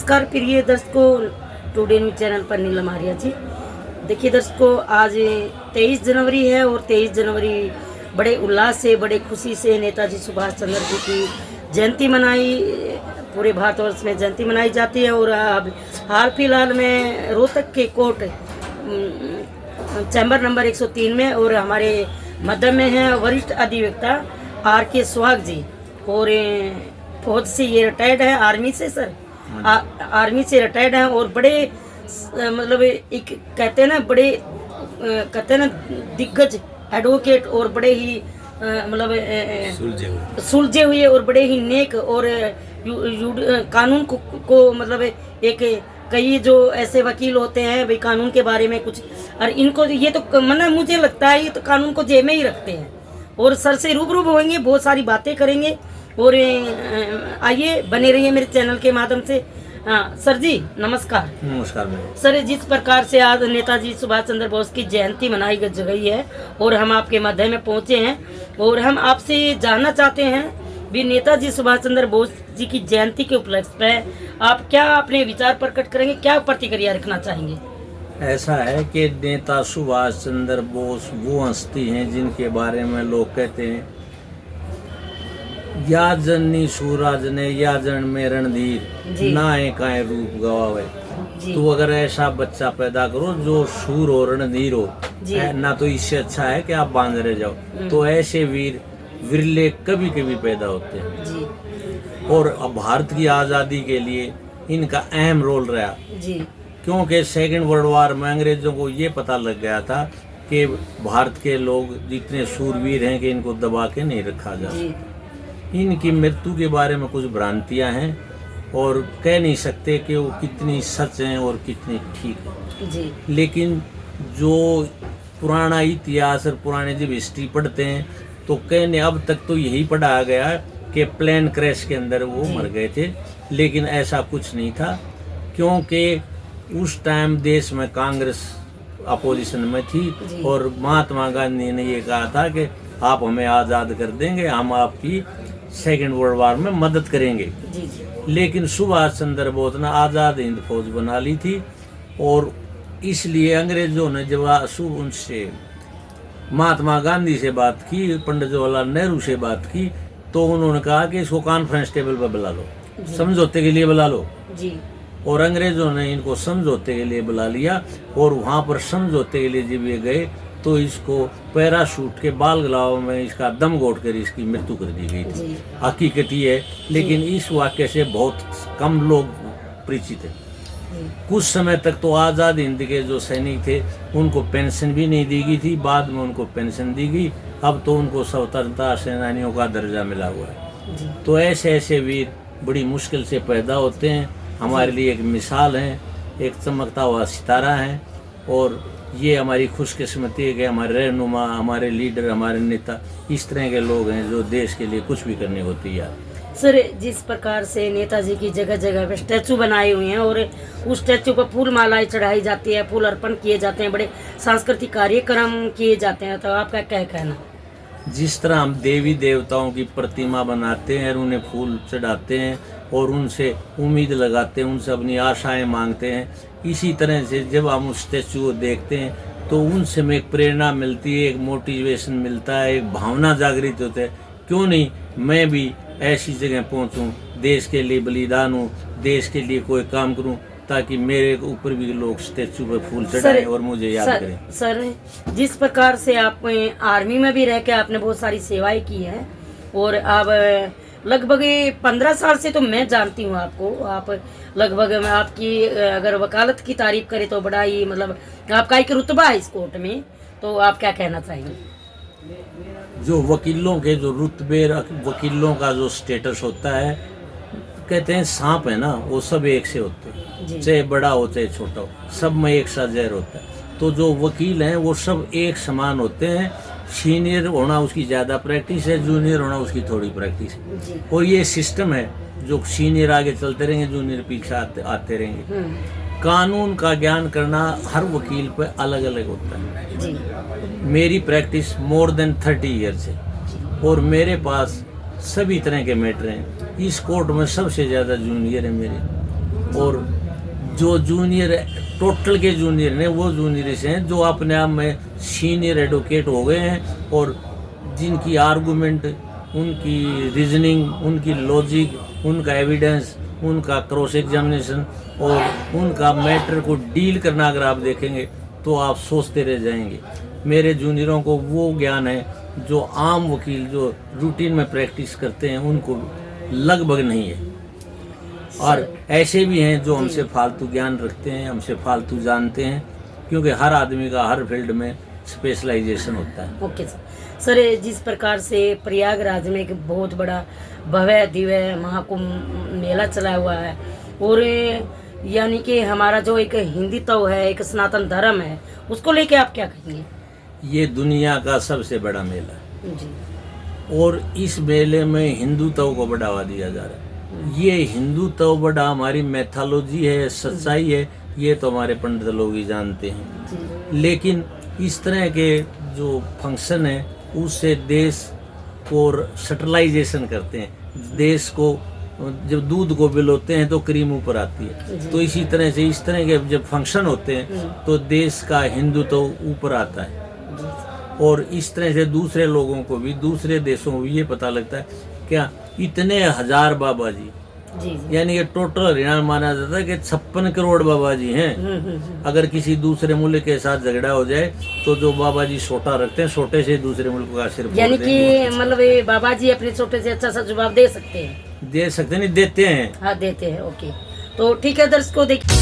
नमस्कार प्रिय दर्शकों, टुडे न्यूज चैनल पर नीलम आर्या जी। देखिए दर्शकों, आज 23 जनवरी है और 23 जनवरी बड़े उल्लास से, बड़े खुशी से नेताजी सुभाष चंद्र जी की जयंती मनाई, पूरे भारतवर्ष में जयंती मनाई जाती है। और अब हाल फिलहाल में रोहतक के कोर्ट चैम्बर नंबर 103 में और हमारे मध्य में हैं वरिष्ठ अधिवक्ता RK सुहाग जी, और फौज से ये रिटायर्ड है, आर्मी से सर, आर्मी से रिटायर्ड हैं और बड़े मतलब एक कहते हैं ना, बड़े कहते हैं ना दिग्गज एडवोकेट और बड़े ही मतलब सुलझे हुए और बड़े ही नेक और कानून को मतलब एक कई जो ऐसे वकील होते हैं भाई कानून के बारे में कुछ, और इनको ये तो मतलब मुझे लगता है ये तो कानून को जेब में ही रखते हैं। और सर से रूबरू होंगे, बहुत सारी बातें करेंगे और आइए बने रहिए मेरे चैनल के माध्यम से। सर जी नमस्कार। नमस्कार सर, जिस प्रकार से आज नेताजी सुभाष चंद्र बोस की जयंती मनाई गई है और हम आपके मध्य में पहुंचे हैं और हम आपसे जानना चाहते हैं भी नेताजी सुभाष चंद्र बोस जी की जयंती के उपलक्ष्य पे आप क्या अपने विचार प्रकट करेंगे, क्या प्रतिक्रिया रखना चाहेंगे? ऐसा है कि नेता सुभाष चंद्र बोस वो हस्ती हैं जिनके बारे में लोग कहते हैं या जननी सूरज ने या जन में रणधीर ना काए रूप गवावे। तो अगर ऐसा बच्चा पैदा करो जो सूर हो रणधीर हो ना, तो इससे अच्छा है कि आप बांध रह जाओ। तो ऐसे वीर विरले कभी कभी पैदा होते हैं और अब भारत की आज़ादी के लिए इनका अहम रोल रहा जी। क्योंकि सेकेंड वर्ल्ड वार में अंग्रेजों को ये पता लग गया था कि भारत के लोग जितने सूरवीर हैं कि इनको दबा के नहीं रखा जा सकता। इनकी मृत्यु के बारे में कुछ भ्रांतियां हैं और कह नहीं सकते कि वो कितनी सच हैं और कितनी ठीक है जी। लेकिन जो पुराना इतिहास और पुराने जब हिस्ट्री पढ़ते हैं तो कहने अब तक तो यही पढ़ाया गया कि प्लेन क्रैश के अंदर वो मर गए थे, लेकिन ऐसा कुछ नहीं था। क्योंकि उस टाइम देश में कांग्रेस अपोजिशन में थी और महात्मा गांधी ने ये कहा था कि आप हमें आज़ाद कर देंगे, हम आपकी सेकेंड वर्ल्ड वार में मदद करेंगे। लेकिन सुभाष चंद्र बोस ने आज़ाद हिंद फौज बना ली थी और इसलिए अंग्रेजों ने जब उनसे महात्मा गांधी से बात की, पंडित जवाहरलाल नेहरू से बात की, तो उन्होंने कहा कि इसको कॉन्फ्रेंस टेबल पर बुला लो, समझौते के लिए बुला लो जी। और अंग्रेजों ने इनको समझौते के लिए बुला लिया और वहाँ पर समझौते के लिए जब ये गए तो इसको पैराशूट के बाल गलाव में इसका दम घोट कर इसकी मृत्यु कर दी गई थी। हकीकत ये है, लेकिन इस वाक्य से बहुत कम लोग परिचित हैं। कुछ समय तक तो आज़ाद हिंद के जो सैनिक थे उनको पेंशन भी नहीं दी गई थी, बाद में उनको पेंशन दी गई। अब तो उनको स्वतंत्रता सेनानियों का दर्जा मिला हुआ है। तो ऐसे ऐसे वीर बड़ी मुश्किल से पैदा होते हैं, हमारे लिए एक मिसाल हैं, एक चमकता हुआ सितारा है। और ये हमारी खुशकिस्मती है कि हमारे रहनुमा, हमारे लीडर, हमारे नेता इस तरह के लोग हैं जो देश के लिए कुछ भी करने को तैयार। सर, जिस प्रकार से नेताजी की जगह जगह पे स्टैचू बनाए हुए हैं और उस स्टैचू पर फूल मालाएं चढ़ाई जाती है, फूल अर्पण किए जाते हैं, बड़े सांस्कृतिक कार्यक्रम किए जाते हैं, तो आपका क्या कहना? जिस तरह हम देवी देवताओं की प्रतिमा बनाते हैं और उन्हें फूल चढ़ाते हैं और उनसे उम्मीद लगाते हैं, उनसे अपनी आशाएं मांगते हैं, इसी तरह से जब हम उस स्टैचू को देखते हैं तो उनसे हमें एक प्रेरणा मिलती है, एक मोटिवेशन मिलता है, एक भावना जागृत होती है। क्यों नहीं मैं भी ऐसी जगह पहुंचूं, देश के लिए बलिदान हूँ, देश के लिए कोई काम करूं, ताकि मेरे ऊपर भी लोग स्टैचू पर फूल चढ़ाएं और मुझे याद करें। सर, जिस प्रकार से आप आर्मी में भी रह के आपने बहुत सारी सेवाएं की हैं और आप लगभग 15 साल से तो मैं जानती हूँ आपको, आप लगभग आपकी अगर वकालत की तारीफ करें तो बड़ा ही मतलब आपका एक रुतबा है इस कोर्ट में, तो आप क्या कहना चाहेंगे? जो वकीलों के जो रुतबे, वकीलों का जो स्टेटस होता है, कहते हैं सांप है ना, वो सब एक से होते हैं, चाहे बड़ा हो चाहे छोटा हो, सब में एक सा जहर होता है। तो जो वकील हैं वो सब एक समान होते हैं। सीनियर होना उसकी ज़्यादा प्रैक्टिस है, जूनियर होना उसकी थोड़ी प्रैक्टिस है। और ये सिस्टम है जो सीनियर आगे चलते रहेंगे, जूनियर पीछे आते रहेंगे। कानून का ज्ञान करना हर वकील पे अलग अलग होता है। मेरी प्रैक्टिस मोर देन 30 ईयर्स है और मेरे पास सभी तरह के मैटर हैं। इस कोर्ट में सबसे ज़्यादा जूनियर है मेरे, और जो जूनियर टोटल के जूनियर ने वो जूनियर्स हैं जो अपने आप में सीनियर एडवोकेट हो गए हैं और जिनकी आर्गूमेंट, उनकी रीजनिंग, उनकी लॉजिक, उनका एविडेंस, उनका क्रॉस एग्जामिनेशन और उनका मैटर को डील करना अगर आप देखेंगे तो आप सोचते रह जाएंगे। मेरे जूनियरों को वो ज्ञान है जो आम वकील जो रूटीन में प्रैक्टिस करते हैं उनको लगभग नहीं है। और ऐसे भी हैं जो हमसे फालतू ज्ञान रखते हैं, हमसे फालतू जानते हैं, क्योंकि हर आदमी का हर फील्ड में स्पेशलाइजेशन होता है। ओके सर, जिस प्रकार से प्रयागराज में एक बहुत बड़ा भव्य दिव्य महाकुंभ मेला चला हुआ है और यानी कि हमारा जो एक हिंदुत्व है, एक सनातन धर्म है, उसको लेके आप क्या कहेंगे? ये दुनिया का सबसे बड़ा मेला है जी। और इस मेले में हिंदुत्व को बढ़ावा दिया जा रहा है। ये हिंदुत्व बड़ा हमारी मैथोलॉजी है, सच्चाई है, ये तो हमारे पंडित लोग ही जानते हैं। लेकिन इस तरह के जो फंक्शन है उससे देश को सटलाइजेशन करते हैं। देश को जब दूध को बिलोते हैं तो क्रीम ऊपर आती है, तो इसी तरह से इस तरह के जब फंक्शन होते हैं तो देश का हिंदुत्व ऊपर आता है। और इस तरह से दूसरे लोगों को भी, दूसरे देशों को भी ये पता लगता है क्या इतने हजार बाबा जी, यानी कि टोटल हरियाणा माना जाता है कि 56 करोड़ बाबा जी हैं। अगर किसी दूसरे मुल्क के साथ झगड़ा हो जाए तो जो बाबा जी सोटा रखते हैं, सोटे से दूसरे मुल्क का सिर फोड़ यानी कि मतलब ये बाबा जी अपने छोटे से अच्छा सा जवाब दे सकते हैं, नहीं देते हैं। हाँ देते हैं। ओके, तो ठीक है दर्शकों, देखिए